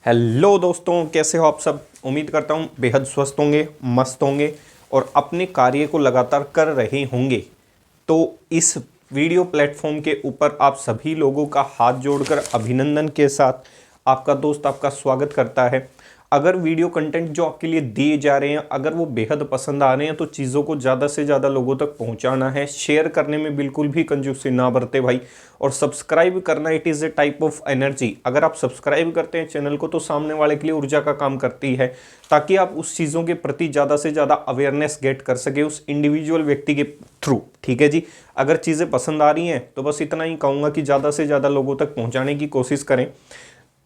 Hello दोस्तों, कैसे हो आप सब। उम्मीद करता हूँ बेहद स्वस्थ होंगे, मस्त होंगे और अपने कार्य को लगातार कर रहे होंगे। तो इस वीडियो प्लेटफॉर्म के ऊपर आप सभी लोगों का हाथ जोड़कर अभिनंदन के साथ आपका दोस्त आपका स्वागत करता है। अगर वीडियो कंटेंट जो आपके लिए दिए जा रहे हैं अगर वो बेहद पसंद आ रहे हैं तो चीज़ों को ज़्यादा से ज़्यादा लोगों तक पहुंचाना है। शेयर करने में बिल्कुल भी कंजूसी ना बरते भाई, और सब्सक्राइब करना it is a type of energy. अगर आप सब्सक्राइब करते हैं चैनल को तो सामने वाले के लिए ऊर्जा का काम करती है, ताकि आप उस चीज़ों के प्रति ज़्यादा से ज़्यादा अवेयरनेस गेट कर सके उस इंडिविजुअल व्यक्ति के थ्रू। ठीक है जी। अगर चीज़ें पसंद आ रही हैं तो बस इतना ही कहूँगा कि ज़्यादा से ज़्यादा लोगों तक पहुँचाने की कोशिश करें।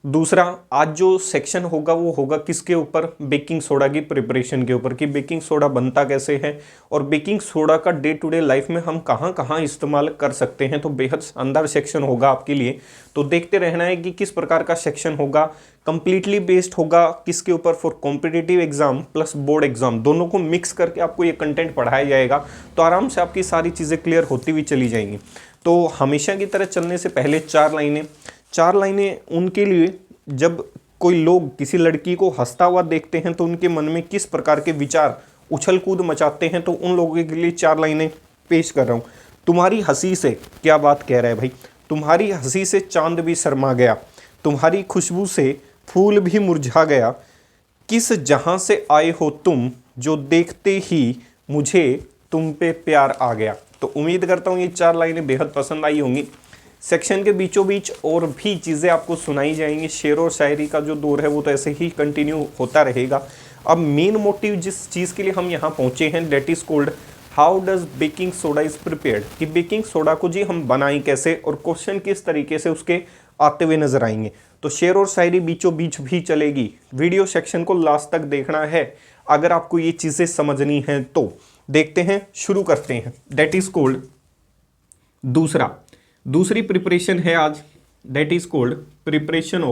दूसरा, आज जो सेक्शन होगा वो होगा किसके ऊपर, बेकिंग सोडा की प्रिपरेशन के ऊपर, कि बेकिंग सोडा बनता कैसे है और बेकिंग सोडा का डे टू डे लाइफ में हम कहाँ कहाँ इस्तेमाल कर सकते हैं। तो बेहद शानदार सेक्शन होगा आपके लिए, तो देखते रहना है कि किस प्रकार का सेक्शन होगा। कंप्लीटली बेस्ड होगा किसके ऊपर, for competitive exam plus board exam, दोनों को मिक्स करके आपको ये कंटेंट पढ़ाया जाएगा। तो आराम से आपकी सारी चीज़ें क्लियर होती हुई चली जाएंगी। तो हमेशा की तरह चलने से पहले चार लाइनें उनके लिए, जब कोई लोग किसी लड़की को हंसता हुआ देखते हैं तो उनके मन में किस प्रकार के विचार उछल कूद मचाते हैं, तो उन लोगों के लिए चार लाइनें पेश कर रहा हूँ। तुम्हारी हंसी से, क्या बात कह रहा है भाई, तुम्हारी हंसी से चांद भी शर्मा गया, तुम्हारी खुशबू से फूल भी मुरझा गया, किस जहां से आए हो तुम, जो देखते ही मुझे तुम पे प्यार आ गया। तो उम्मीद करता हूँ ये चार लाइनें बेहद पसंद आई होंगी। सेक्शन के बीचों बीच और भी चीज़ें आपको सुनाई जाएंगी। शेर और शायरी का जो दौर है वो तो ऐसे ही कंटिन्यू होता रहेगा। अब मेन मोटिव जिस चीज़ के लिए हम यहाँ पहुँचे हैं, that is cold how does baking soda is prepared, कि बेकिंग सोडा को जी हम बनाएं कैसे और क्वेश्चन किस तरीके से उसके आते हुए नजर आएंगे। तो शेर और शायरी बीचों बीच भी चलेगी। वीडियो सेक्शन को लास्ट तक देखना है अगर आपको ये चीज़ें समझनी हैं। तो देखते हैं, शुरू करते हैं। डेट इज़ कोल्ड दूसरी प्रिपरेशन है आज, that is called preparation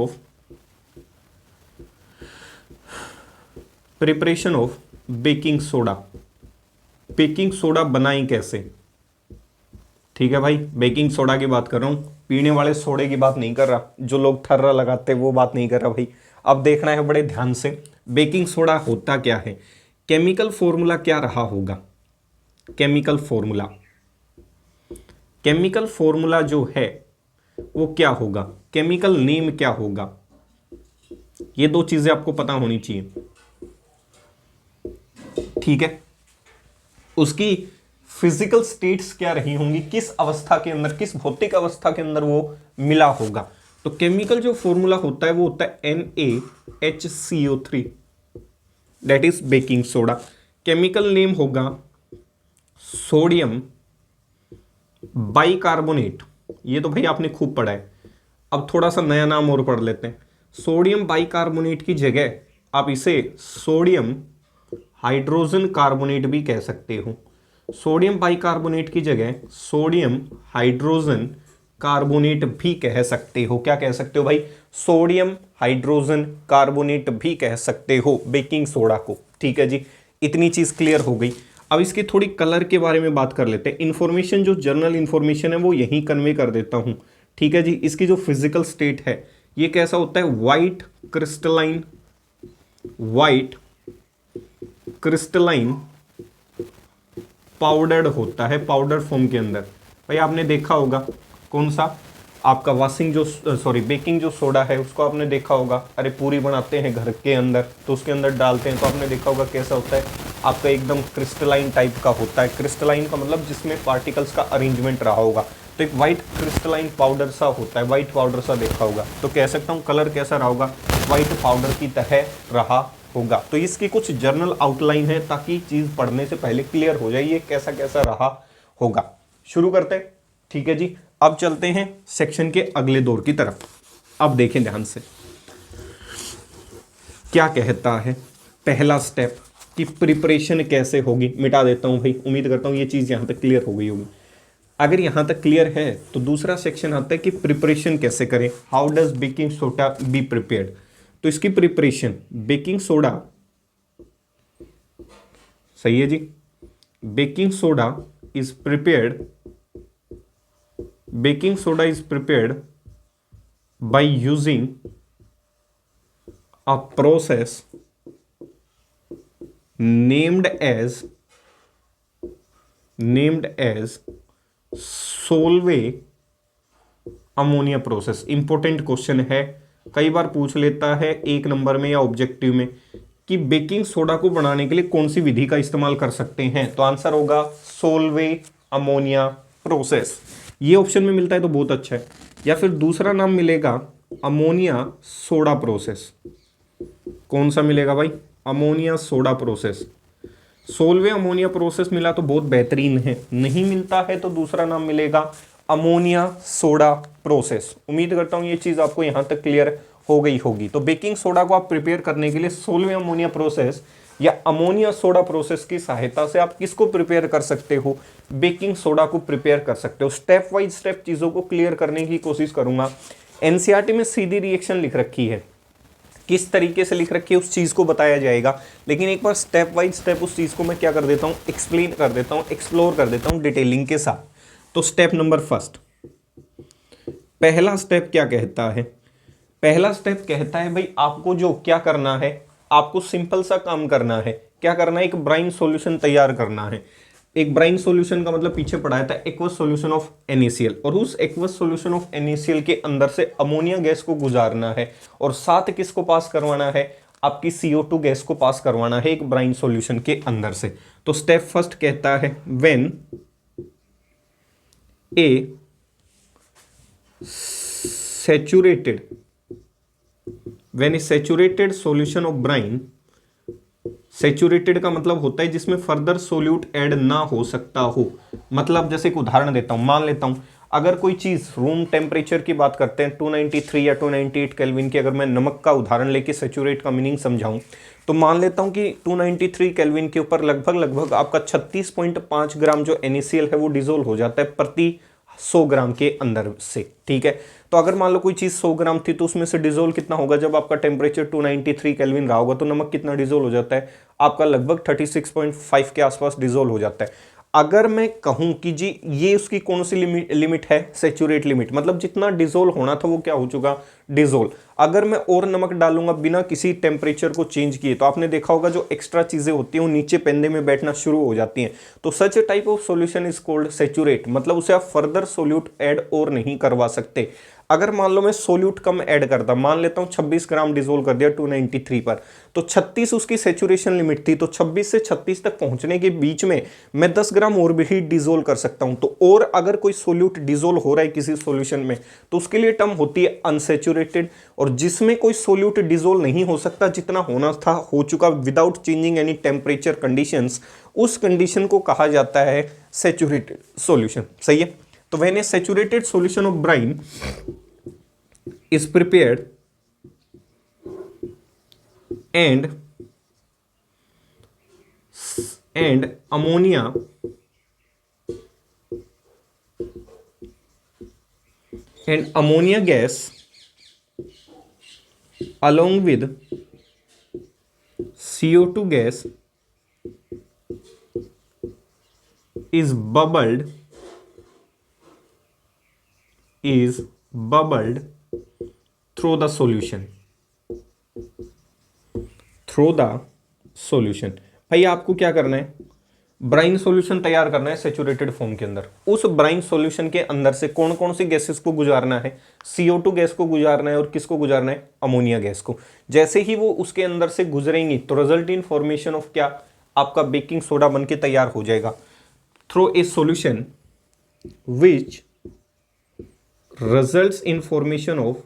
of baking soda. Baking soda बनाएं कैसे। ठीक है भाई, बेकिंग सोडा की बात कर रहा हूं, पीने वाले सोडे की बात नहीं कर रहा, जो लोग थर्रा लगाते हैं वो बात नहीं कर रहा भाई। अब देखना है बड़े ध्यान से, बेकिंग सोडा होता क्या है, केमिकल फॉर्मूला क्या रहा होगा। केमिकल फॉर्मूला जो है वो क्या होगा, केमिकल नेम क्या होगा, ये दो चीजें आपको पता होनी चाहिए। ठीक है, उसकी फिजिकल स्टेट्स क्या रही होंगी, किस अवस्था के अंदर, किस भौतिक अवस्था के अंदर वो मिला होगा। तो केमिकल जो फॉर्मूला होता है वो होता है NaHCO3, that is baking soda. Chemical name होगा सोडियम बाइकार्बोनेट, ये तो भाई आपने खूब पढ़ा है। अब थोड़ा सा नया नाम और पढ़ लेते हैं। सोडियम बाइकार्बोनेट की जगह आप इसे सोडियम हाइड्रोजन कार्बोनेट भी कह सकते हो। सोडियम बाइकार्बोनेट की जगह सोडियम हाइड्रोजन कार्बोनेट भी कह सकते हो। क्या कह सकते हो भाई, सोडियम हाइड्रोजन कार्बोनेट भी कह सकते हो बेकिंग सोडा को। ठीक है जी, इतनी चीज क्लियर हो गई। अब इसकी थोड़ी कलर के बारे में बात कर लेते हैं। इन्फॉर्मेशन जो जनरल इन्फॉर्मेशन है वो यहीं कन्वे कर देता हूं। ठीक है जी, इसकी जो फिजिकल स्टेट है ये कैसा होता है, वाइट क्रिस्टलाइन पाउडर्ड होता है, पाउडर फॉर्म के अंदर। भाई आपने देखा होगा कौन सा, आपका बेकिंग जो सोडा है उसको आपने देखा होगा, अरे पूरी बनाते हैं घर के अंदर तो उसके अंदर डालते हैं, तो आपने देखा होगा कैसा होता है, आपका एकदम क्रिस्टलाइन टाइप का होता है। क्रिस्टलाइन का मतलब जिसमें पार्टिकल्स का अरेंजमेंट रहा होगा। तो एक व्हाइट क्रिस्टलाइन पाउडर सा होता है, व्हाइट पाउडर सा देखा होगा, तो कह सकता हूँ कलर कैसा रहा होगा, व्हाइट पाउडर की तरह रहा होगा। तो इसकी कुछ जर्नल आउटलाइन है ताकि चीज पढ़ने से पहले क्लियर हो जाए ये कैसा कैसा रहा होगा। शुरू करते हैं। ठीक है जी, अब चलते हैं सेक्शन के अगले दौर की तरफ। अब देखें ध्यान से क्या कहता है पहला स्टेप, कि प्रिपरेशन कैसे होगी। मिटा देता हूं भाई, उम्मीद करता हूं ये चीज यहां तक क्लियर हो गई होगी। अगर यहां तक क्लियर है तो दूसरा सेक्शन आता है कि प्रिपरेशन कैसे करें, how does baking soda be prepared. तो इसकी प्रिपरेशन, बेकिंग सोडा, सही है जी, baking soda is prepared by using a process named as Solvay ammonia process. Important question है, कई बार पूछ लेता है 1 नंबर में या ऑब्जेक्टिव में कि बेकिंग सोडा को बनाने के लिए कौन सी विधि का इस्तेमाल कर सकते हैं, तो आंसर होगा सोलवे अमोनिया प्रोसेस। ये ऑप्शन में मिलता है तो बहुत अच्छा है, या फिर दूसरा नाम मिलेगा अमोनिया सोडा प्रोसेस। कौन सा मिलेगा भाई? Ammonia soda process. Solvay ammonia process मिला तो बहुत बेहतरीन है, नहीं मिलता है तो दूसरा नाम मिलेगा अमोनिया सोडा प्रोसेस। उम्मीद करता हूं ये चीज आपको यहां तक क्लियर हो गई होगी। तो बेकिंग सोडा को आप प्रिपेयर करने के लिए सोलवे अमोनिया प्रोसेस या अमोनिया सोडा प्रोसेस की सहायता से आप किसको प्रिपेयर कर सकते हो? बेकिंग सोडा को प्रिपेयर कर सकते हो। स्टेप बाय स्टेप चीजों को क्लियर करने की कोशिश करूंगा। एनसीईआरटी में सीधी रिएक्शन लिख रखी है, किस तरीके से लिख रखी है उस चीज को बताया जाएगा, लेकिन एक बार स्टेप बाय स्टेप उस चीज को मैं क्या कर देता हूं, एक्सप्लेन कर देता हूं, एक्सप्लोर कर देता हूं डिटेलिंग के साथ। तो स्टेप नंबर फर्स्ट, पहला स्टेप क्या कहता है? पहला स्टेप कहता है भाई आपको जो क्या करना है, आपको सिंपल सा काम करना है। क्या करना है? एक ब्राइन सॉल्यूशन तैयार करना है। एक ब्राइन सॉल्यूशन का मतलब पीछे पढ़ाया था एक्वस सॉल्यूशन ऑफ NaCl, और उस एक्वस सॉल्यूशन ऑफ NaCl के अंदर से अमोनिया गैस को गुजारना है, और साथ किसको पास करवाना है? आपकी CO2 गैस को पास करवाना है एक ब्राइन सॉल्यूशन के अंदर से। तो स्टेप फर्स्ट कहता है when A saturated solution of Bryan, saturated का मतलब होता है जिसमें फर्दर सोल्यूट ऐड ना हो सकता हो। मतलब जैसे एक उदाहरण देता हूं, मान लेता हूं अगर कोई चीज रूम टेम्परेचर की बात करते हैं 293 या 298 केल्विन की, अगर मैं नमक का उदाहरण लेके सैचुरेट का मीनिंग समझाऊं तो मान लेता हूं कि 293 केल्विन के ऊपर लगभग आपका 36.5 ग्राम जो NaCl है वो डिजोल्व हो जाता है प्रति 100 ग्राम के अंदर से। ठीक है, तो अगर मान लो कोई चीज 100 ग्राम थी तो उसमें से डिजोल्व कितना होगा? जब आपका टेम्परेचर 293 केल्विन रहा होगा तो नमक कितना डिजोल्व हो जाता है? आपका लगभग 36.5 के आसपास डिजोल्व हो जाता है। अगर मैं कहूं कि जी ये उसकी कौन सी लिमिट है? सैचुरेट लिमिट, मतलब जितना डिजोल्व होना था वो क्या हो चुका? डिजोल्व। अगर मैं और नमक डालूंगा बिना किसी टेम्परेचर को चेंज किए तो आपने देखा होगा जो एक्स्ट्रा चीजें होती हैं वो नीचे पेंदे में बैठना शुरू हो जाती हैं। तो such type of solution is called saturate, मतलब उसे आप फर्दर सोल्यूट ऐड और नहीं करवा सकते। अगर मान लो मैं सोल्यूट कम ऐड करता, मान लेता हूं 26 ग्राम डिजोल्व कर दिया 293 पर, तो 36 उसकी सैचुरेशन लिमिट थी, तो 26 से 36 तक पहुंचने के बीच में मैं 10 ग्राम और भी डिजोल्व कर सकता हूं। तो और अगर कोई सोल्यूट डिजोल्व हो रहा है किसी सॉल्यूशन में तो उसके लिए टर्म होती है अनसैचुरेटेड, और जिसमें कोई सोल्यूट डिजोल्व नहीं हो सकता, जितना होना था हो चुका without changing any temperature conditions, उस कंडीशन को कहा जाता है सैचुरेटेड सॉल्यूशन। सही है, तो when A saturated solution of Bryan is prepared and ammonia gas along with CO2 gas is bubbled through the solution। भाई आपको क्या करना है? ब्राइन सॉल्यूशन तैयार करना है सैचुरेटेड फॉर्म के अंदर। उस ब्राइन सॉल्यूशन के अंदर से कौन कौन सी गैसेस को गुजारना है? CO2 गैस को गुजारना है, और किसको गुजारना है? अमोनिया गैस को। जैसे ही वो उसके अंदर से गुजरेंगी तो रिजल्ट इन फॉर्मेशन ऑफ क्या? आपका बेकिंग सोडा बन के तैयार हो जाएगा। Through a solution which results in formation of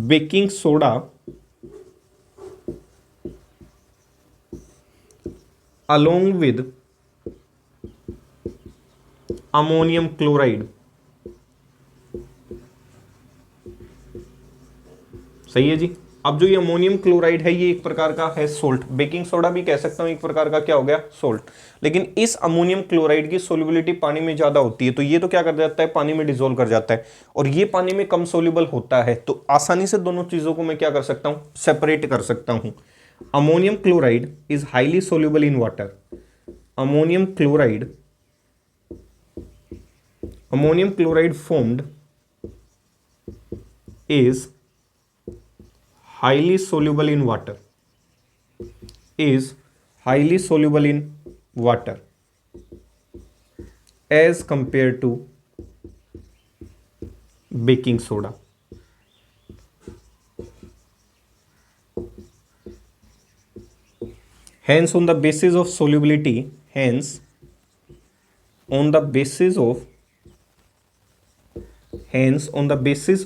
baking soda along with ammonium chloride। सही है जी। अब जो ये अमोनियम क्लोराइड है ये एक प्रकार का है सोल्ट, बेकिंग सोडा भी कह सकता हूं एक प्रकार का क्या हो गया? सोल्ट। लेकिन इस अमोनियम क्लोराइड की सोल्युबिलिटी पानी में ज्यादा होती है, तो ये तो क्या कर जाता है? पानी में डिसोल्व कर जाता है, और ये पानी में कम सोल्यूबल होता है, तो आसानी से दोनों चीजों को मैं क्या कर सकता हूं? सेपरेट कर सकता हूं। Ammonium chloride is highly soluble in water. Ammonium chloride ammonium chloride formed is highly soluble in water, is highly soluble in water as compared to baking soda. Hence on the basis of solubility, hence on the basis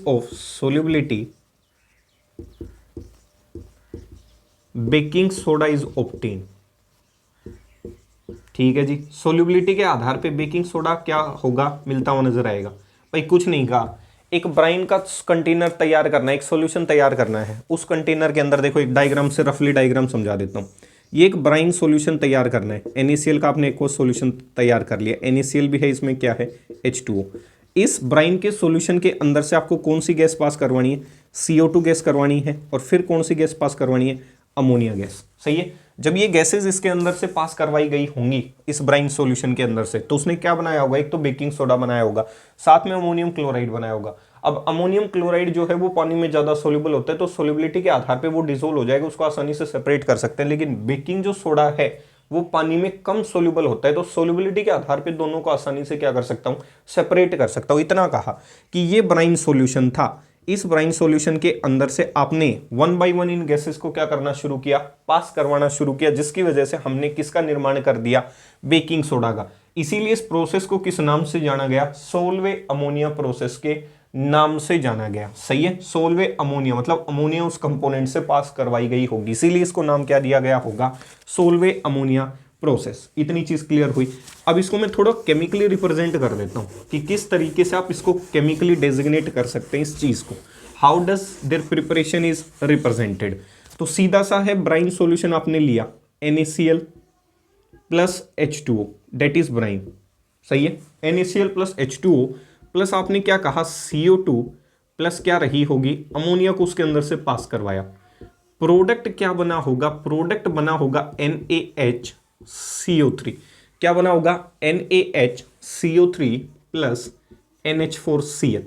of solubility, baking soda is obtain. ठीक है जी, solubility के आधार पे baking soda क्या होगा, मिलता हुआ नजर आएगा। भाई कुछ नहीं कहा, एक ब्राइन का कंटेनर तैयार करना है, एक सॉल्यूशन तैयार करना है। उस कंटेनर के अंदर देखो, एक डायग्राम से रफली डायग्राम समझा देता हूँ। ये एक ब्राइन सॉल्यूशन तैयार करना है। NaCl का आपने एक और सॉल्यूशन तैयार कर लिया, NaCl भी है, इसमें क्या है H2O। इस ब्राइन के सॉल्यूशन के अंदर से आपको कौन सी गैस पास करवानी है, CO2 गैस करवानी है, और फिर कौन सी गैस पास करवानी है, अमोनिया गैस। सही है। जब ये गैसेज इसके अंदर से पास करवाई गई होंगी इस ब्राइन सॉल्यूशन के अंदर से, तो उसने क्या बनाया होगा, एक तो बेकिंग सोडा बनाया होगा, साथ में अमोनियम क्लोराइड बनाया होगा। अब अमोनियम क्लोराइड जो है वो पानी में ज्यादा सोल्यूबल होता है, तो सोल्यूबिलिटी के आधार पे वो डिसोल्व हो जाएगा, उसको आसानी से सेपरेट कर सकते हैं। लेकिन बेकिंग जो सोडा है वो पानी में कम सोल्यूबल होता है, तो सोल्यूबिलिटी के आधार पे दोनों को आसानी से क्या कर सकता हूं, सेपरेट कर सकता हूं। इतना कहा कि ये ब्राइन सॉल्यूशन था। इस ब्राइन सॉल्यूशन के अंदर से आपने 1 by 1 इन गैसेस को क्या करना शुरू किया, पास करवाना शुरू किया, जिसकी वजह से हमने किसका निर्माण कर दिया, बेकिंग सोडा का। इसीलिए इस प्रोसेस को किस नाम से जाना गया, सोलवे अमोनिया प्रोसेस के नाम से जाना गया। सही है, सोलवे अमोनिया मतलब अमोनिया उस कंपोनेंट से पास करवाई गई होगी, इसीलिए इसको नाम क्या दिया गया होगा, सोलवे अमोनिया प्रोसेस। इतनी चीज क्लियर हुई। अब इसको मैं थोड़ा केमिकली रिप्रेजेंट कर देता हूं कि किस तरीके से आप इसको केमिकली डेजिग्नेट कर सकते हैं इस चीज को। How does their preparation is represented. तो सीधा सा है, ब्राइन सॉल्यूशन आपने लिया, NaCl plus H2O, that is brine. सही है, NaCl प्लस H2O प्लस आपने क्या कहा, CO2 प्लस क्या रही होगी, अमोनिया को उसके अंदर से पास करवाया। प्रोडक्ट क्या बना होगा, प्रोडक्ट बना होगा NaHCO3। क्या बना होगा, NaHCO3 प्लस NH4Cl।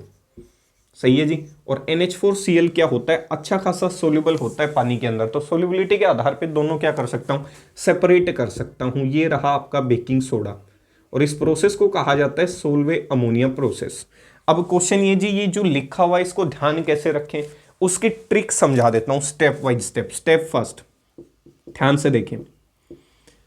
सही है जी। और NH4Cl क्या होता है, अच्छा खासा सोल्यूबल होता है पानी के अंदर, तो सोल्यूबिलिटी के आधार पे दोनों क्या कर सकता हूं, सेपरेट कर सकता हूं। ये रहा आपका बेकिंग सोडा, और इस प्रोसेस को कहा जाता है सोलवे अमोनिया प्रोसेस। अब क्वेश्चन ये जी, ये जो लिखा हुआ है इसको ध्यान कैसे रखें, उसकी ट्रिक समझा देता हूं step by step. Step first, ध्यान से देखें।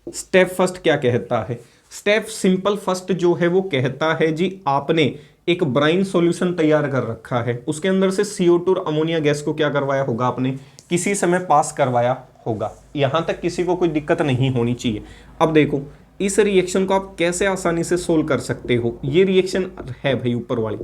स्टेप फर्स्ट क्या कहता है, स्टेप सिंपल फर्स्ट जो है वो कहता है जी, आपने एक ब्राइन सॉल्यूशन तैयार कर रखा है, उसके अंदर से CO2 और अमोनिया गैस को क्या करवाया होगा, आपने किसी समय पास करवाया होगा। यहां तक किसी को कोई दिक्कत नहीं होनी चाहिए। अब देखो इस रिएक्शन को आप कैसे आसानी से सोल्व कर सकते हो। ये रिएक्शन है भाई ऊपर वाली।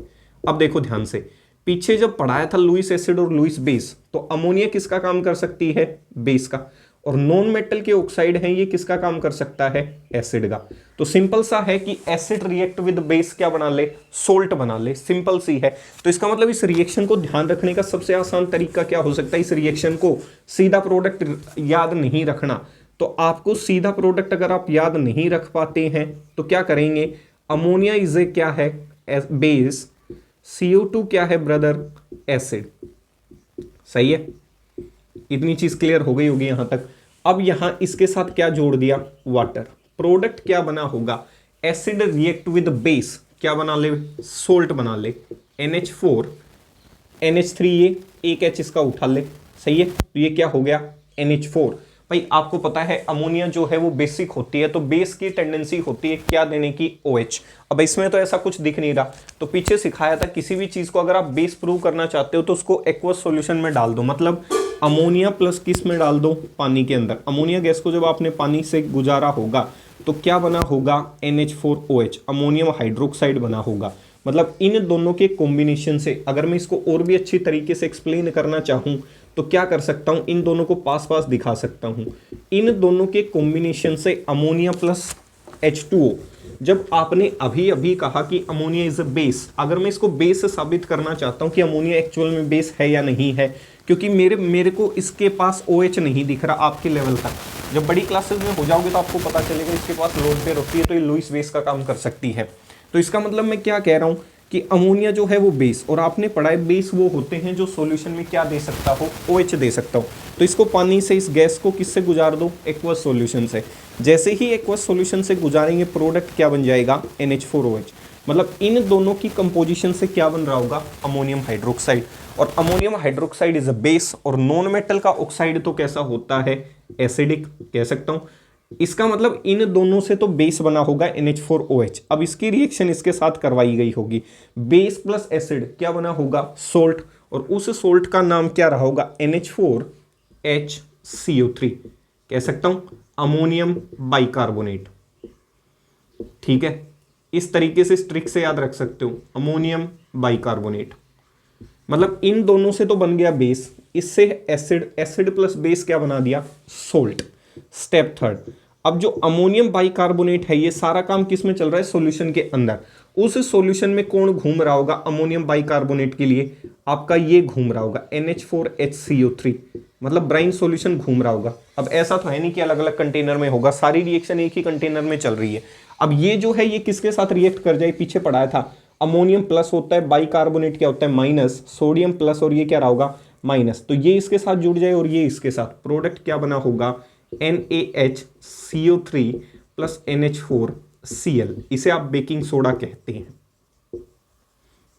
अब देखो ध्यान से, पीछे जब पढ़ाया था लुईस एसिड और लुईस बेस, तो अमोनिया किसका काम कर सकती है, बेस का, और नॉन मेटल के ऑक्साइड हैं, ये किसका काम कर सकता है, एसिड का। तो सिंपल सा है कि एसिड रिएक्ट विद बेस क्या बना ले, सोल्ट बना ले, सिंपल सी है। तो इसका मतलब इस रिएक्शन को ध्यान रखने का सबसे आसान तरीका क्या हो सकता है, इस रिएक्शन को सीधा प्रोडक्ट याद नहीं रखना। तो आपको सीधा प्रोडक्ट अगर आप याद नहीं रख पाते हैं तो क्या करेंगे, अमोनिया इज ए क्या है, बेस, CO2 क्या है ब्रदर, एसिड। सही है, इतनी चीज क्लियर हो गई होगी यहां तक। अब यहां इसके साथ क्या जोड़ दिया, वाटर। प्रोडक्ट क्या बना होगा, एसिड रिएक्ट विद बेस, क्या बना ले, सोल्ट बना ले, NH4 NH3, ये एक H इसका उठा ले। सही है, तो ये क्या हो गया, NH4। भाई आपको पता है अमोनिया जो है वो बेसिक होती है, तो बेस की टेंडेंसी होती है क्या देने की, OH। अब इसमें तो ऐसा कुछ दिख नहीं रहा, तो पीछे सिखाया था किसी भी चीज को अगर आप बेस प्रूव करना चाहते हो तो उसको एक्वस सॉल्यूशन में डाल दो, मतलब अमोनिया प्लस किस में डाल दो, पानी के अंदर। अमोनिया गैस को जब आपने पानी से गुजारा होगा तो क्या बना होगा, NH4OH, अमोनियम हाइड्रोक्साइड बना होगा। मतलब इन दोनों के कॉम्बिनेशन से अगर मैं इसको और भी अच्छी तरीके से एक्सप्लेन करना चाहूं तो क्या कर सकता हूं, इन दोनों को पास पास दिखा सकता हूं। इन दोनों के कॉम्बिनेशन से अमोनिया प्लस H2O, जब आपने अभी अभी कहा कि अमोनिया इज अ बेस, अगर मैं इसको बेस से साबित करना चाहता हूं कि अमोनिया एक्चुअल में बेस है या नहीं है, क्योंकि मेरे को इसके पास OH नहीं दिख रहा आपके लेवल तक। जब बड़ी क्लासेस में हो जाओगे तो आपको पता चलेगा इसके पास लोड पेयर होती है, तो ये लुईस बेस का काम कर सकती है। तो इसका मतलब मैं क्या कह रहा हूँ कि अमोनिया जो है वो बेस, और आपने पढ़ा है बेस वो होते हैं जो सॉल्यूशन में क्या दे सकता हो, OH दे सकता हो। तो इसको पानी से, इस गैस को किससे गुजार दो, एक्वस सॉल्यूशन से। जैसे ही एक्वस सॉल्यूशन से गुजारेंगे प्रोडक्ट क्या बन जाएगा, NH4OH। मतलब इन दोनों की कंपोजिशन से क्या बन रहा होगा, अमोनियम हाइड्रोक्साइड। और ammonium hydroxide is a base, और नॉन मेटल का ऑक्साइड तो कैसा होता है, एसिडिक कह सकता हूं। इसका मतलब इन दोनों से तो बेस बना होगा NH4OH। अब इसकी रिएक्शन इसके साथ करवाई गई होगी, बेस प्लस एसिड क्या बना होगा, सोल्ट, और उस सोल्ट का नाम क्या रहा होगा, NH4HCO3 कह सकता हूं, अमोनियम बाइकार्बोनेट। ठीक है, इस तरीके से इस ट्रिक से याद रख सकते हो, अमोनियम बाइकार्बोनेट। मतलब इन दोनों से तो बन गया बेस, इससे एसिड, एसिड प्लस बेस क्या बना दिया, सोल्ट। स्टेप थर्ड, अब जो अमोनियम बाइकार्बोनेट है ये सारा काम किस में चल रहा है, सॉल्यूशन के अंदर। उस सॉल्यूशन में कौन घूम रहा होगा अमोनियम बाइकार्बोनेट के लिए, आपका ये घूम रहा होगा NH4HCO3, मतलब ब्राइन सॉल्यूशन घूम रहा होगा। अब ऐसा तो है नहीं कि अलग अलग कंटेनर में होगा, सारी रिएक्शन एक ही कंटेनर में चल रही है। अब ये जो है ये किसके साथ रिएक्ट कर जाए, पीछे पढ़ाया था, अमोनियम प्लस होता है, बाइकार्बोनेट क्या होता है माइनस, सोडियम प्लस, और ये क्या रहा होगा माइनस। तो ये इसके साथ जुड़ जाए और ये इसके साथ, प्रोडक्ट क्या बना होगा, NaHCO3 प्लस NH4Cl। इसे आप बेकिंग सोडा कहते हैं।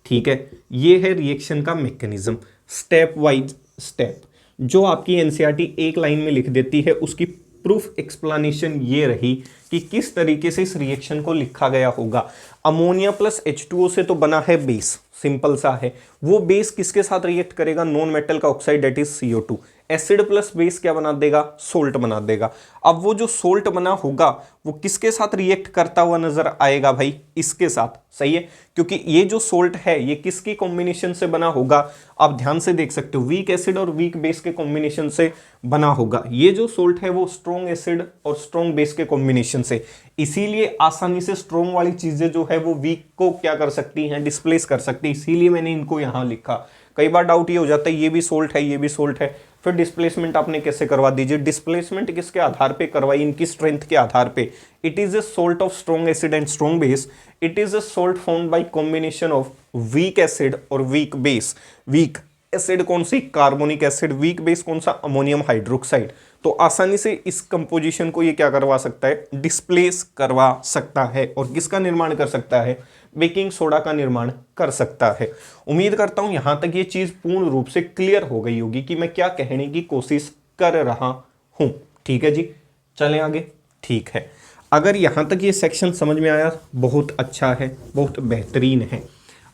ठीक है, ये है रिएक्शन का मैकेनिज्म, स्टेप वाइज स्टेप। जो आपकी एनसीईआरटी एक लाइन में लिख देती है उसकी प्रूफ एक्सप्लेनेशन ये रही कि किस तरीके से इस रिएक्शन को लिखा गया होगा। अमोनिया प्लस H2O से तो बना है बेस, सिंपल सा है। वो बेस किसके साथ रिएक्ट करेगा, नॉन मेटल का oxide that is CO2। Acid plus base क्या बना देगा, सोल्ट बना देगा। अब वो जो सोल्ट बना होगा वो किसके साथ रिएक्ट करता हुआ नजर आएगा भाई, इसके साथ। सही है, क्योंकि ये जो सोल्ट है ये किसकी कॉम्बिनेशन से बना होगा, आप ध्यान से देख सकते हो, वीक एसिड और वीक बेस के कॉम्बिनेशन से बना होगा। ये जो सोल्ट है वो स्ट्रॉन्ग एसिड और स्ट्रॉन्ग बेस के कॉम्बिनेशन से, इसीलिए आसानी से स्ट्रॉन्ग वाली चीजें जो है वो वीक को क्या कर सकती हैं, डिस्प्लेस कर सकती है। इसीलिए मैंने इनको यहां लिखा। कई बार डाउट ये हो जाता है ये भी सोल्ट है, ये भी सोल्ट है, फिर डिस्प्लेसमेंट आपने कैसे करवा दीजिए। डिस्प्लेसमेंट किसके आधार पे करवाई, इनकी स्ट्रेंथ के आधार पे। It is a salt of strong acid and strong base. It is a salt formed by combination of weak acid और वीक बेस। वीक एसिड कौन सी, कार्बोनिक एसिड। वीक बेस कौन सा, अमोनियम हाइड्रोक्साइड। तो आसानी से इस कंपोजिशन को ये क्या करवा सकता है, डिस्प्लेस करवा सकता है। और किसका निर्माण कर सकता है, बेकिंग सोडा का निर्माण कर सकता है। उम्मीद करता हूं यहां तक ये चीज पूर्ण रूप से क्लियर हो गई होगी कि मैं क्या कहने की कोशिश कर रहा हूं। ठीक है जी, चलें आगे। ठीक है, अगर यहां तक ये सेक्शन समझ में आया बहुत अच्छा है, बहुत बेहतरीन है।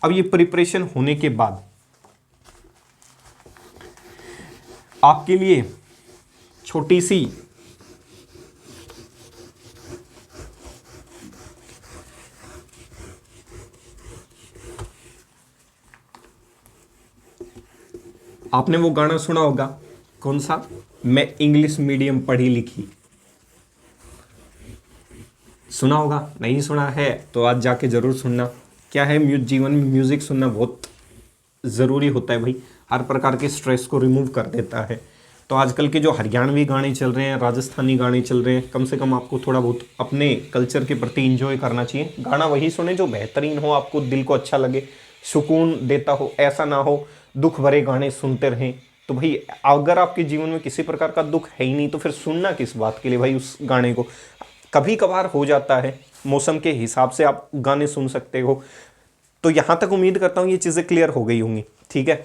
अब ये प्रिपरेशन होने के बाद आपके लिए छोटी सी आपने वो गाना सुना होगा, कौन सा, मैं इंग्लिश मीडियम पढ़ी लिखी। सुना होगा, नहीं सुना है तो आज जाके जरूर सुनना। क्या है, जीवन में म्यूजिक सुनना बहुत ज़रूरी होता है भाई, हर प्रकार के स्ट्रेस को रिमूव कर देता है। तो आजकल के जो हरियाणवी गाने चल रहे हैं, राजस्थानी गाने चल रहे हैं, कम से कम आपको थोड़ा बहुत अपने कल्चर के प्रति इंजॉय करना चाहिए। गाना वही सुने जो बेहतरीन हो, आपको दिल को अच्छा लगे, सुकून देता हो। ऐसा ना हो दुख भरे गाने सुनते रहें। तो भाई अगर आपके जीवन में किसी प्रकार का दुख है ही नहीं तो फिर सुनना किस बात के लिए भाई उस गाने को। कभी कभार हो जाता है, मौसम के हिसाब से आप गाने सुन सकते हो। तो यहाँ तक उम्मीद करता हूँ ये चीज़ें क्लियर हो गई होंगी। ठीक है,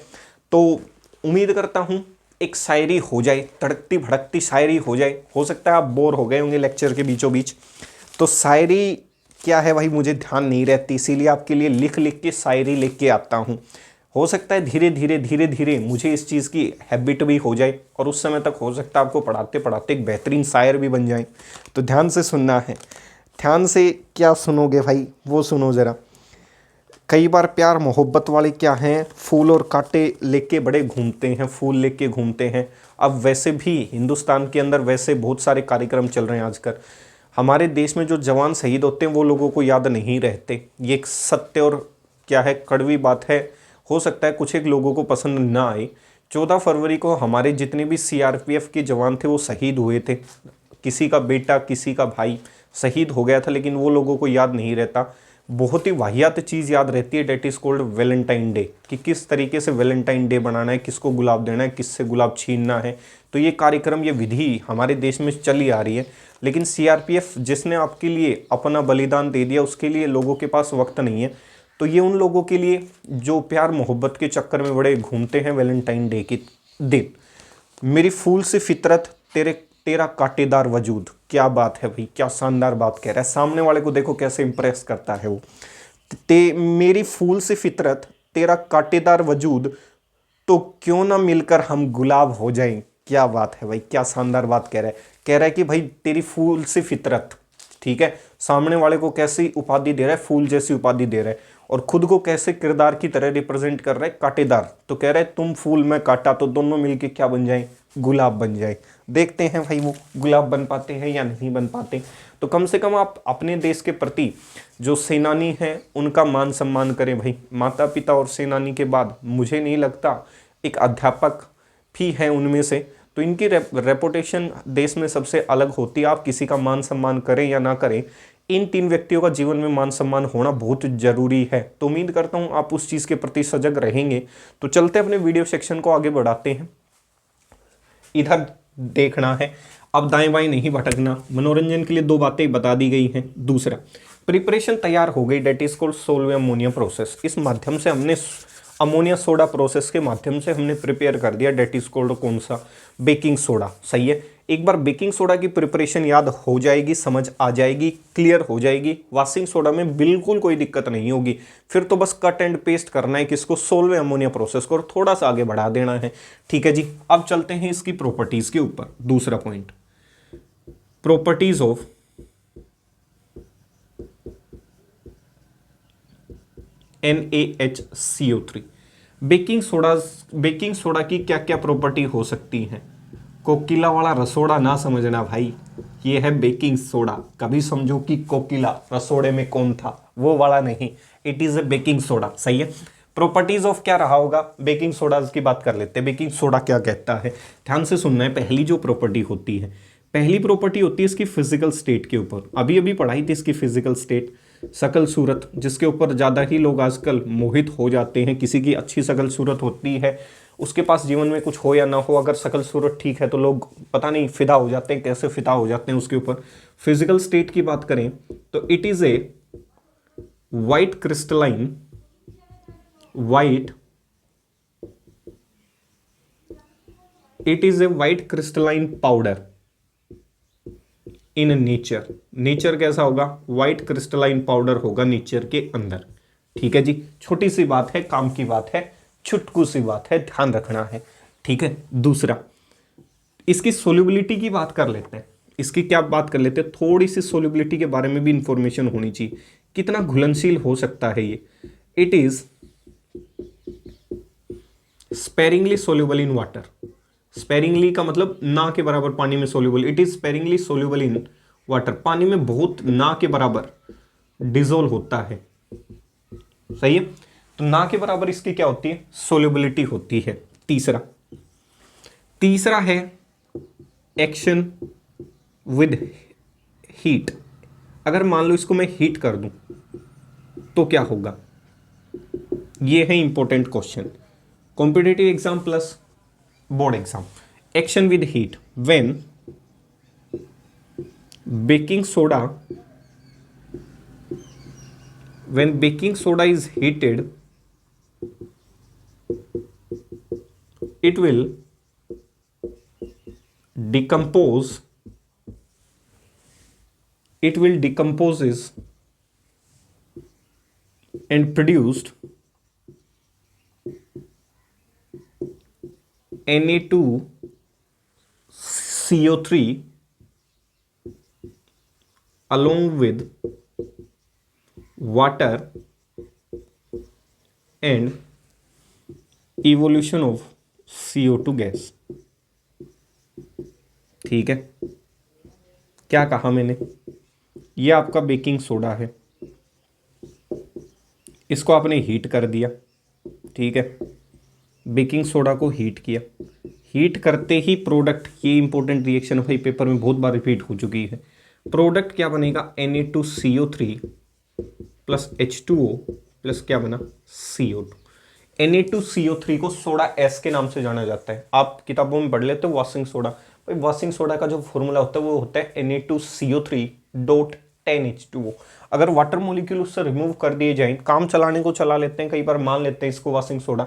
तो उम्मीद करता हूँ एक शायरी हो जाए, तड़कती भड़कती शायरी हो जाए। हो सकता है आप बोर हो गए होंगे लेक्चर के बीचों बीच। तो शायरी क्या है भाई, मुझे ध्यान नहीं रहती, इसीलिए आपके लिए लिख लिख के शायरी लिख के आता हूँ। हो सकता है धीरे धीरे मुझे इस चीज़ की हैबिट भी हो जाए और उस समय तक हो सकता है आपको पढ़ाते पढ़ाते एक बेहतरीन शायर भी बन जाए। तो ध्यान से सुनना है। ध्यान से क्या सुनोगे भाई, वो सुनो ज़रा। कई बार प्यार मोहब्बत वाले क्या हैं, फूल और कांटे लेके बड़े घूमते हैं, फूल लेके घूमते हैं। अब वैसे भी हिंदुस्तान के अंदर वैसे बहुत सारे कार्यक्रम चल रहे हैं आजकल। हमारे देश में जो जवान शहीद होते हैं वो लोगों को याद नहीं रहते। ये एक सत्य और क्या है, कड़वी बात है। हो सकता है कुछ एक लोगों को पसंद ना आए। 14 फरवरी को हमारे जितने भी CRPF के जवान थे वो शहीद हुए थे। किसी का बेटा, किसी का भाई शहीद हो गया था, लेकिन वो लोगों को याद नहीं रहता। बहुत ही वाहियात चीज़ याद रहती है, that is called Valentine day, कि किस तरीके से वैलेंटाइन डे बनाना है, किसको गुलाब देना है, किससे गुलाब छीनना है। तो ये कार्यक्रम, ये विधि हमारे देश में चली आ रही है, लेकिन सीआरपीएफ जिसने आपके लिए अपना बलिदान दे दिया, उसके लिए लोगों के पास वक्त नहीं है। तो ये उन लोगों के लिए जो प्यार मोहब्बत के चक्कर में बड़े घूमते हैं वैलेंटाइन डे के दिन। मेरी फूल से फितरत, तेरा कांटेदार वजूद। क्या बात है भाई, क्या शानदार बात कह रहा है। सामने वाले को देखो कैसे इंप्रेस करता है वो। मेरी फूल से फितरत, तेरा कांटेदार वजूद, तो क्यों ना मिलकर हम गुलाब हो जाएं। क्या बात है भाई, क्या शानदार बात कह रहा है। कह रहा है कि भाई तेरी फूल से फितरत, ठीक है, सामने वाले को कैसी उपाधि दे रहा है, फूल जैसी उपाधि दे रहा है, और खुद को कैसे किरदार की तरह रिप्रेजेंट कर रहा है, कांटेदार। तो कह रहा है तुम फूल में कांटा, तो दोनों मिलके क्या बन जाएं, गुलाब बन जाए। देखते हैं भाई वो गुलाब बन पाते हैं या नहीं बन पाते। तो कम से कम आप अपने देश के प्रति जो सेनानी हैं उनका मान सम्मान करें भाई। माता पिता और सेनानी के बाद मुझे नहीं लगता एक अध्यापक भी है उनमें से, तो इनकी रेपुटेशन देश में सबसे अलग होती है। आप किसी का मान सम्मान करें या ना करें, इन 3 व्यक्तियों का जीवन में मान सम्मान होना बहुत जरूरी है। तो उम्मीद करता हूं आप उस चीज़ के प्रति सजग रहेंगे। तो चलते अपने वीडियो सेक्शन को आगे बढ़ाते हैं। इधर देखना है, अब दाएं बाएं नहीं भटकना। मनोरंजन के लिए 2 बातें बता दी गई हैं। दूसरा, प्रिपरेशन तैयार हो गई, that is called Solvay ammonia process. इस माध्यम से हमने अमोनिया सोडा प्रोसेस के माध्यम से हमने प्रिपेयर कर दिया, डेट इज कॉल्ड कौन सा, बेकिंग सोडा। सही है। एक बार बेकिंग सोडा की प्रिपरेशन याद हो जाएगी, समझ आ जाएगी, क्लियर हो जाएगी, वॉशिंग सोडा में बिल्कुल कोई दिक्कत नहीं होगी। फिर तो बस कट एंड पेस्ट करना है किसको, सोल्व अमोनिया प्रोसेस को, और थोड़ा सा आगे बढ़ा देना है। ठीक है जी। अब चलते हैं इसकी प्रॉपर्टीज के ऊपर। दूसरा point, properties of NaHCO3। Baking soda की क्या क्या प्रॉपर्टी हो सकती हैं। कोकिला वाला रसोड़ा ना समझना भाई, ये है बेकिंग सोडा। कभी समझो कि कोकिला रसोड़े में कौन था, वो वाला नहीं, it is a baking soda. सही है। प्रॉपर्टीज ऑफ क्या रहा होगा, बेकिंग सोडा की बात कर लेते हैं। बेकिंग सोडा क्या कहता है, ध्यान से सुनना है। पहली जो प्रॉपर्टी होती है, पहली प्रॉपर्टी होती है इसकी फिजिकल स्टेट के ऊपर। अभी अभी पढ़ाई थी इसकी फिजिकल स्टेट, शकल सूरत, जिसके ऊपर ज़्यादा ही लोग आजकल मोहित हो जाते हैं। किसी की अच्छी शकल सूरत होती है, उसके पास जीवन में कुछ हो या ना हो, अगर शकल सूरत ठीक है तो लोग पता नहीं फिदा हो जाते हैं, कैसे फिदा हो जाते हैं उसके ऊपर। फिजिकल स्टेट की बात करें तो it is a white crystalline, it is a white crystalline powder in nature. Nature कैसा होगा, वाइट क्रिस्टलाइन पाउडर होगा नेचर के अंदर। ठीक है जी। छोटी सी बात है, काम की बात है, छुटकू सी बात है, ध्यान रखना है। ठीक है। दूसरा, इसकी सोल्युबिलिटी की बात कर लेते हैं। इसकी क्या बात कर लेते हैं, थोड़ी सी सोल्युबिलिटी के बारे में भी इंफॉर्मेशन होनी चाहिए। कितना घुलनशील हो सकता है ये। It is sparingly soluble in water. Sparingly का मतलब ना के बराबर पानी में soluble. It is sparingly soluble in water, पानी में बहुत ना के बराबर डिजोल्व होता है। सही है। तो ना के बराबर इसकी क्या होती है, सोल्यूबिलिटी होती है। तीसरा है एक्शन विद हीट। अगर मान लो इसको मैं हीट कर दूं तो क्या होगा, ये है important question, competitive exam plus board exam. Action with heat, when baking soda is heated, it will decomposes and produced Na2CO3 along with water and evolution of CO2 gas. ठीक है। क्या कहा मैंने, ये आपका बेकिंग सोडा है, इसको आपने हीट कर दिया। ठीक है। बेकिंग सोडा को हीट किया, हीट करते ही प्रोडक्ट, ये इंपॉर्टेंट रिएक्शन भाई पेपर में बहुत बार रिपीट हो चुकी है। प्रोडक्ट क्या बनेगा, Na2CO3 प्लस H2O प्लस क्या बना CO2। Na2CO3 को सोडा एस के नाम से जाना जाता है। आप किताबों में पढ़ लेते हो वॉशिंग सोडा, भाई वॉशिंग सोडा का जो फॉर्मूला होता है वो होता है Na2CO3.10H2O। अगर वाटर मॉलिक्यूल उससे रिमूव कर दिए जाए, काम चलाने को चला लेते हैं, कई बार मान लेते हैं इसको वॉशिंग सोडा,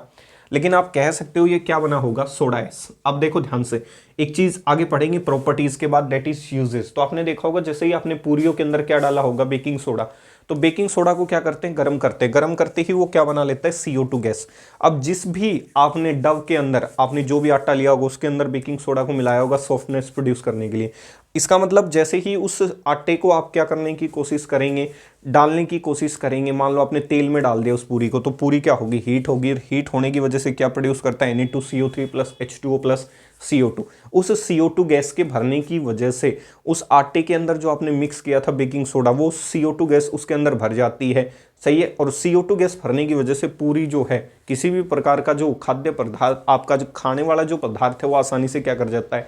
लेकिन आप कह सकते हो ये क्या बना होगा सोडा एस। अब देखो ध्यान से, एक चीज आगे पढ़ेंगे प्रॉपर्टीज के बाद, दैट इज यूजेस। तो आपने देखा होगा जैसे ही आपने पूरियों के अंदर क्या डाला होगा बेकिंग सोडा, तो बेकिंग सोडा को क्या करते हैं गर्म करते हैं, गर्म करते ही वो क्या बना लेता है CO2 गैस। अब जिस भी आपने डव के अंदर आपने जो भी आटा लिया होगा उसके अंदर बेकिंग सोडा को मिलाया होगा सॉफ्टनेस प्रोड्यूस करने के लिए, इसका मतलब जैसे ही उस आटे को आप क्या करने की कोशिश करेंगे, डालने की कोशिश करेंगे, मान लो आपने तेल में डाल दिया उस पूरी को, तो पूरी क्या होगी हीट होगी, हीट होने की वजह से क्या प्रोड्यूस करता है Na2CO3 plus H2O plus CO2। उस CO2 गैस के भरने की वजह से उस आटे के अंदर जो आपने मिक्स किया था बेकिंग सोडा, वो CO2 गैस उसके अंदर भर जाती है, सही है। और CO2 गैस भरने की वजह से पूरी जो है किसी भी प्रकार का जो खाद्य पदार्थ आपका जो खाने वाला जो पदार्थ है वो आसानी से क्या कर जाता है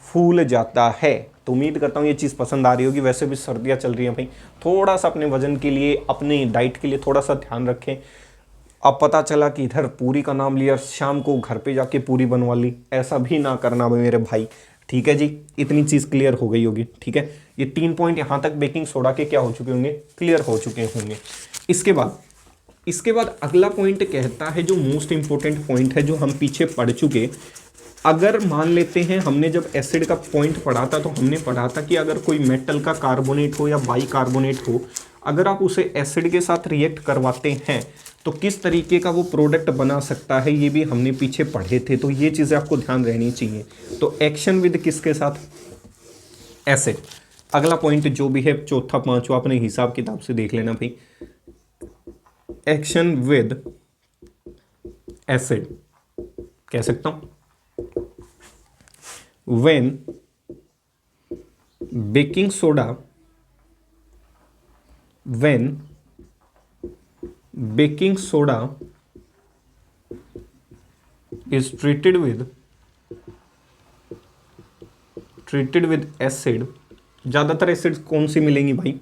फूल जाता है। तो उम्मीद करता हूँ ये चीज़ पसंद आ रही होगी। वैसे भी सर्दियाँ चल रही हैं भाई, थोड़ा सा अपने वजन के लिए अपनी डाइट के लिए थोड़ा सा ध्यान रखें। अब पता चला कि इधर पूरी का नाम लिया, शाम को घर पे जाके पूरी बनवा ली, ऐसा भी ना करना मेरे भाई, ठीक है जी। इतनी चीज़ क्लियर हो गई होगी, ठीक है। ये 3 पॉइंट यहाँ तक बेकिंग सोडा के क्या हो चुके होंगे, क्लियर हो चुके होंगे। इसके बाद अगला पॉइंट कहता है, जो मोस्ट इंपॉर्टेंट पॉइंट है जो हम पीछे पढ़ चुके, अगर मान लेते हैं हमने जब एसिड का पॉइंट पढ़ा था तो हमने पढ़ा था कि अगर कोई मेटल का कार्बोनेट हो या बाइकार्बोनेट हो, अगर आप उसे एसिड के साथ रिएक्ट करवाते हैं तो किस तरीके का वो प्रोडक्ट बना सकता है, ये भी हमने पीछे पढ़े थे। तो ये चीज़ें आपको ध्यान रहनी चाहिए। तो एक्शन विद किसके साथ, एसिड। अगला पॉइंट जो भी है चौथा पांचवा अपने हिसाब किताब से देख लेना भाई। एक्शन विद एसिड कह सकता हूं, when baking soda is treated with acid, ज़्यादातर एसिड कौन सी मिलेंगी भाई,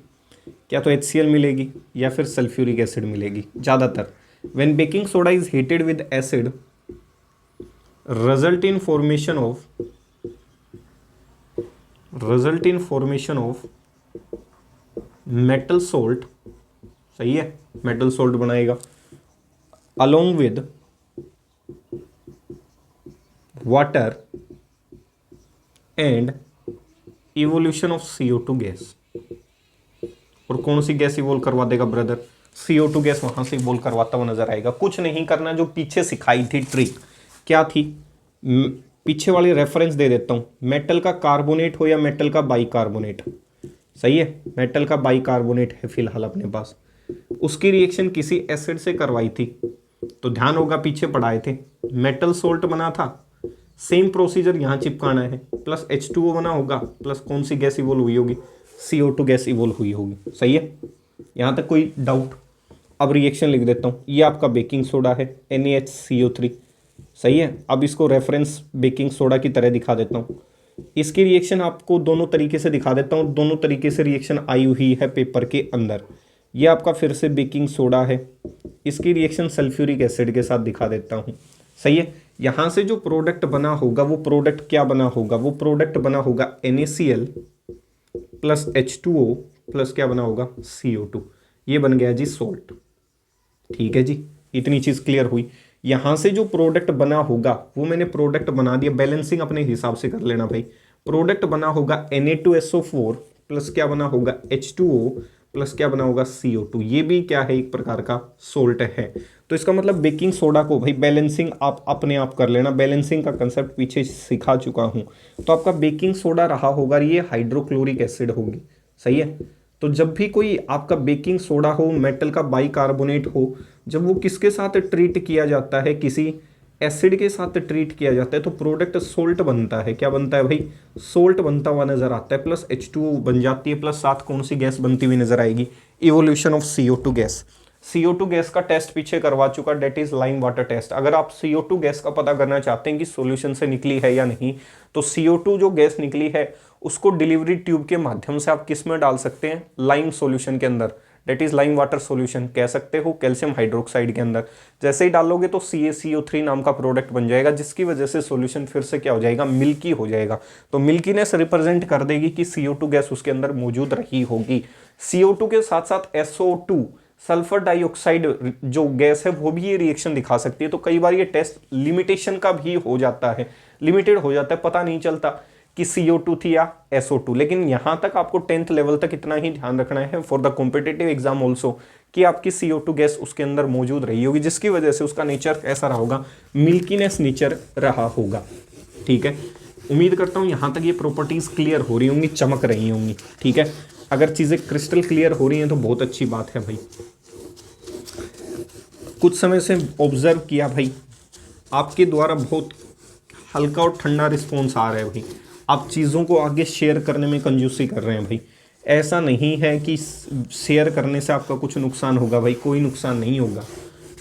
क्या तो HCl मिलेगी या फिर सल्फ्यूरिक एसिड मिलेगी ज़्यादातर। when baking soda is heated with acid result in formation of metal salt, सही है, मेटल सोल्ट बनाएगा, along with water and evolution of CO2 gas. और कौन सी गैस इवोल्व करवा देगा ब्रदर, CO2 गैस वहां से इवोल्व करवाता हुआ नजर आएगा। कुछ नहीं करना, जो पीछे सिखाई थी ट्रिक क्या थी, पीछे वाली रेफरेंस दे देता हूँ, मेटल का कार्बोनेट हो या मेटल का बाइकार्बोनेट, सही है, मेटल का बाइकार्बोनेट है फिलहाल अपने पास, उसकी रिएक्शन किसी एसिड से करवाई थी, तो ध्यान होगा पीछे पढ़ाए थे, मेटल सोल्ट बना था, सेम प्रोसीजर यहाँ चिपकाना है, प्लस H2O बना होगा, प्लस कौन सी गैस इवोल्व हुई होगी, CO2 गैस इवोल्व हुई होगी, सही है। यहाँ तक कोई डाउट? अब रिएक्शन लिख देता हूँ, ये आपका बेकिंग सोडा है NaHCO3, सही है। अब इसको रेफरेंस बेकिंग सोडा की तरह दिखा देता हूँ, इसकी रिएक्शन आपको दोनों तरीके से दिखा देता हूँ, दोनों तरीके से रिएक्शन आई हुई है पेपर के अंदर। ये आपका फिर से बेकिंग सोडा है, इसकी रिएक्शन सल्फ्यूरिक एसिड के साथ दिखा देता हूँ, सही है। यहाँ से जो प्रोडक्ट बना होगा वो प्रोडक्ट क्या बना होगा, वो प्रोडक्ट बना होगा NaCl प्लस H2O प्लस क्या बना होगा CO2, ये बन गया जी सोल्ट, ठीक है जी। इतनी चीज़ क्लियर हुई। यहाँ से जो प्रोडक्ट बना होगा वो मैंने प्रोडक्ट बना दिया, बैलेंसिंग अपने हिसाब से कर लेना भाई। प्रोडक्ट बना होगा Na2SO4 प्लस क्या बना होगा H2O प्लस क्या बना होगा CO2, ये भी क्या है एक प्रकार का सोल्ट है। तो इसका मतलब बेकिंग सोडा को भाई बैलेंसिंग आप अपने आप कर लेना, बैलेंसिंग का कंसेप्ट पीछे सिखा चुका हूँ। तो आपका बेकिंग सोडा रहा होगा ये हाइड्रोक्लोरिक एसिड होगी, सही है। तो जब भी कोई आपका बेकिंग सोडा हो, मेटल का बाइकार्बोनेट हो, जब वो किसके साथ ट्रीट किया जाता है, किसी एसिड के साथ ट्रीट किया जाता है, तो प्रोडक्ट सोल्ट बनता है। क्या बनता है भाई, सोल्ट बनता हुआ नजर आता है, प्लस H2O बन जाती है, प्लस साथ कौन सी गैस बनती हुई नजर आएगी, evolution of CO2 gas. CO2 gas का टेस्ट पीछे करवा चुका, that is lime water test. अगर आप CO2 गैस का पता करना चाहते हैं कि सॉल्यूशन से निकली है या नहीं, तो CO2 जो गैस निकली है उसको डिलीवरी ट्यूब के माध्यम से आप किस में डाल सकते हैं, लाइम सॉल्यूशन के अंदर that is lime water solution कह सकते हो कैल्शियम हाइड्रोक्साइड के अंदर। जैसे ही डालोगे तो CaCO3 नाम का प्रोडक्ट बन जाएगा, जिसकी वजह से सॉल्यूशन फिर से क्या हो जाएगा, मिल्की हो जाएगा। तो मिल्कीनेस रिप्रेजेंट कर देगी कि CO2 गैस उसके अंदर मौजूद रही होगी। CO2 के साथ साथ SO2 सल्फर डाइऑक्साइड जो गैस है वो भी ये रिएक्शन दिखा सकती है। तो कई बार ये टेस्ट लिमिटेशन का भी हो जाता है, लिमिटेड हो जाता है, पता नहीं चलता कि CO2 थी या SO2। लेकिन यहां तक आपको 10th लेवल तक इतना ही ध्यान रखना है for the competitive exam also, कि आपकी CO2 गैस उसके अंदर मौजूद रही होगी, जिसकी वजह से उसका नेचर कैसा रहा होगा, मिल्कीनेस नेचर रहा होगा। ठीक है, उम्मीद करता हूं यहां तक ये प्रॉपर्टीज क्लियर हो रही होंगी, चमक रही होंगी। ठीक है, अगर चीजें क्रिस्टल क्लियर हो रही हैं तो बहुत अच्छी बात है भाई। कुछ समय से ऑब्जर्व किया भाई, आपके द्वारा बहुत हल्का और ठंडा रिस्पॉन्स आ रहा है भाई। आप चीज़ों को आगे शेयर करने में कंजूसी कर रहे हैं भाई। ऐसा नहीं है कि शेयर करने से आपका कुछ नुकसान होगा भाई, कोई नुकसान नहीं होगा।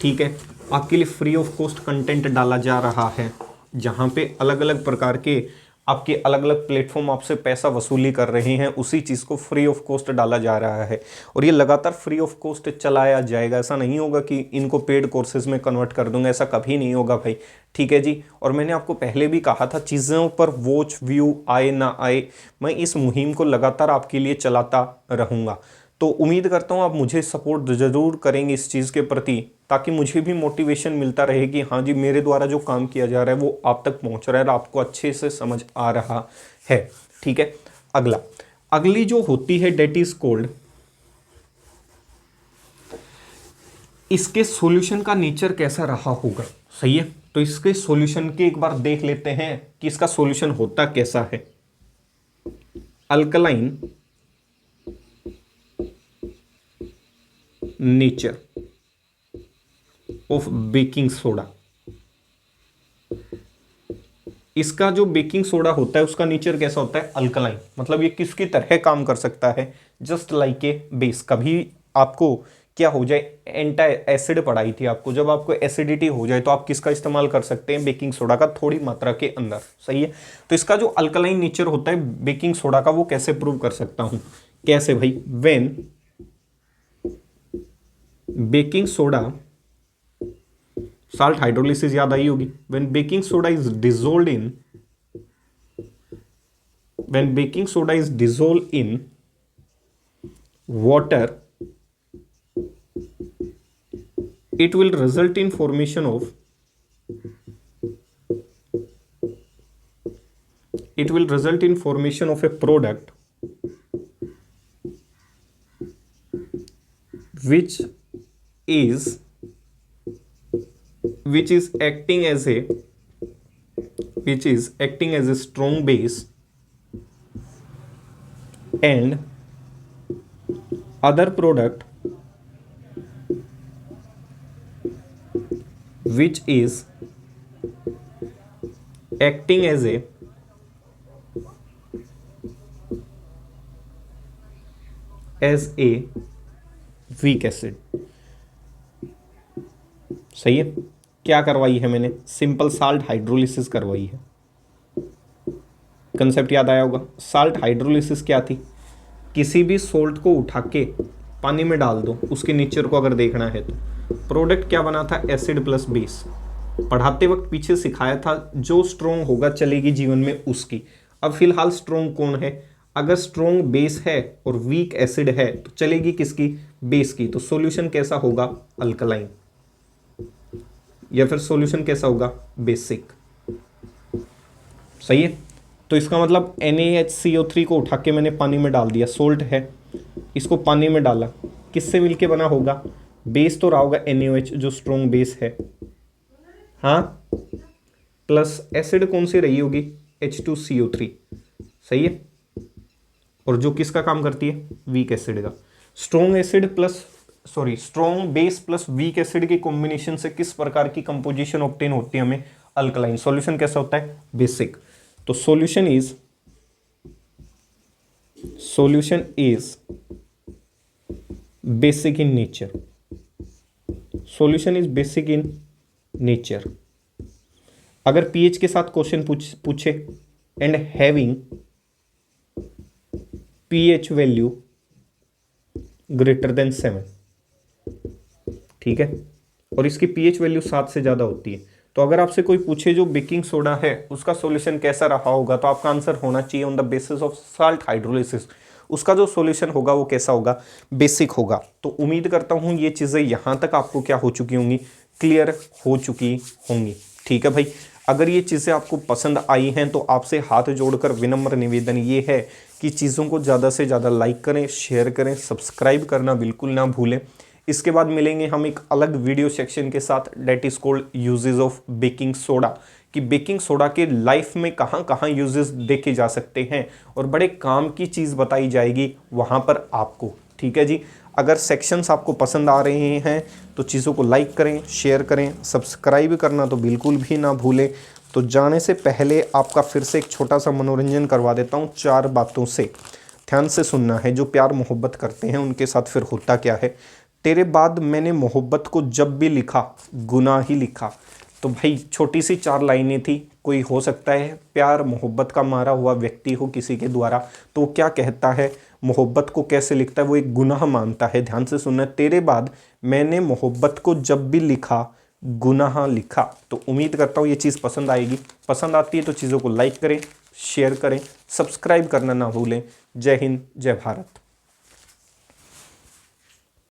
ठीक है, आपके लिए फ्री ऑफ कॉस्ट कंटेंट डाला जा रहा है, जहाँ पे अलग अलग प्रकार के आपके अलग अलग प्लेटफॉर्म आपसे पैसा वसूली कर रहे हैं, उसी चीज़ को फ्री ऑफ कॉस्ट डाला जा रहा है। और ये लगातार फ्री ऑफ कॉस्ट चलाया जाएगा। ऐसा नहीं होगा कि इनको पेड कोर्सेज में कन्वर्ट कर दूंगा, ऐसा कभी नहीं होगा भाई। ठीक है जी, और मैंने आपको पहले भी कहा था, चीज़ों पर वॉच व्यू आए ना आए, मैं इस मुहिम को लगातार आपके लिए चलाता रहूँगा। तो उम्मीद करता हूँ आप मुझे सपोर्ट ज़रूर करेंगे इस चीज़ के प्रति, ताकि मुझे भी मोटिवेशन मिलता रहे कि हाँ जी, मेरे द्वारा जो काम किया जा रहा है वो आप तक पहुँच रहा है और आपको अच्छे से समझ आ रहा है। ठीक है, अगली जो होती है डेट इज कोल्ड, इसके सॉल्यूशन का नेचर कैसा रहा होगा। सही है, तो इसके सॉल्यूशन के एक बार देख लेते हैं कि इसका सॉल्यूशन होता कैसा है। Alkaline nature of baking soda, इसका जो बेकिंग सोडा होता है उसका नेचर कैसा होता है, अल्कलाइन। मतलब ये किसकी तरह काम कर सकता है, जस्ट लाइक ए बेस। कभी आपको क्या हो जाए, एंटी एसिड पढ़ाई थी आपको, जब आपको एसिडिटी हो जाए तो आप किसका इस्तेमाल कर सकते हैं, बेकिंग सोडा का, थोड़ी मात्रा के अंदर। सही है, तो इसका जो अल्कलाइन नेचर होता है बेकिंग सोडा का, वो कैसे प्रूव कर सकता हूं, कैसे भाई, when baking soda, salt hydrolysis याद आई होगी, when baking soda is dissolved in, when baking soda is dissolved in water, it will result in formation of, it will result in formation of a product which is acting as a, which is acting as a strong base and other product which is acting as a weak acid। सही है, क्या करवाई है मैंने, simple salt hydrolysis करवाई है। Concept याद आया होगा। साल्ट हाइड्रोलिसिस क्या थी, किसी भी सोल्ट को उठा के पानी में डाल दो, उसके नेचर को अगर देखना है तो प्रोडक्ट क्या बना था, एसिड प्लस बेस। पढ़ाते वक्त पीछे सिखाया था, जो स्ट्रोंग होगा चलेगी जीवन में उसकी। अब फिलहाल स्ट्रोंग कौन है, अगर स्ट्रोंग बेस है और वीक एसिड है तो चलेगी किसकी, बेस की। तो सॉल्यूशन कैसा होगा, अल्कलाइन, या फिर सॉल्यूशन कैसा होगा, बेसिक। सही है, तो इसका मतलब NaHCO3 को उठा के मैंने पानी में डाल दिया, सोल्ट है, इसको पानी में डाला, किससे मिलके बना होगा, बेस तो रहा होगा NaOH जो स्ट्रॉन्ग बेस है, हाँ, प्लस एसिड कौन सी रही होगी, H2CO3। सही है, और जो किसका काम करती है, वीक एसिड का। Strong acid plus strong base plus weak acid के कॉम्बिनेशन से किस प्रकार की कंपोजिशन ऑब्टेन होती है हमें, अल्कलाइन। सॉल्यूशन कैसा होता है, बेसिक। तो solution is basic in nature, solution is basic in nature. अगर पीएच के साथ क्वेश्चन पूछे and having pH value greater than 7, ठीक है, और इसकी पीएच वैल्यू 7 से ज़्यादा होती है। तो अगर आपसे कोई पूछे जो बेकिंग सोडा है उसका सॉल्यूशन कैसा रहा होगा, तो आपका आंसर होना चाहिए on the basis of salt hydrolysis. उसका जो सॉल्यूशन होगा वो कैसा होगा, बेसिक होगा। तो उम्मीद करता हूँ ये चीज़ें यहाँ तक आपको क्या हो चुकी होंगी, क्लियर हो चुकी होंगी। ठीक है भाई, अगर ये चीज़ें आपको पसंद आई हैं तो आपसे हाथ जोड़कर विनम्र निवेदन ये है कि चीज़ों को ज़्यादा से ज़्यादा लाइक करें, शेयर करें, सब्सक्राइब करना बिल्कुल ना भूलें। इसके बाद मिलेंगे हम एक अलग वीडियो सेक्शन के साथ, that is called uses of baking soda, कि बेकिंग सोडा के लाइफ में कहाँ कहाँ यूजेस देखे जा सकते हैं और बड़े काम की चीज़ बताई जाएगी वहाँ पर आपको। ठीक है जी, अगर सेक्शंस आपको पसंद आ रहे हैं तो चीज़ों को लाइक करें, शेयर करें, सब्सक्राइब करना तो बिल्कुल भी ना भूलें। तो जाने से पहले आपका फिर से एक छोटा सा मनोरंजन करवा देता हूँ 4 बातों से, ध्यान से सुनना है। जो प्यार मोहब्बत करते हैं उनके साथ फिर होता क्या है। तेरे बाद मैंने मोहब्बत को जब भी लिखा गुनाह ही लिखा। तो भाई छोटी सी 4 लाइनें थी, कोई हो सकता है प्यार मोहब्बत का मारा हुआ व्यक्ति हो किसी के द्वारा, तो वो क्या कहता है, मोहब्बत को कैसे लिखता है, वो एक गुनाह मानता है। ध्यान से सुनना, तेरे बाद मैंने मोहब्बत को जब भी लिखा गुनाह लिखा। तो उम्मीद करता हूँ ये चीज़ पसंद आएगी। पसंद आती है तो चीज़ों को लाइक करें, शेयर करें, सब्सक्राइब करना ना भूलें। जय हिंद, जय भारत।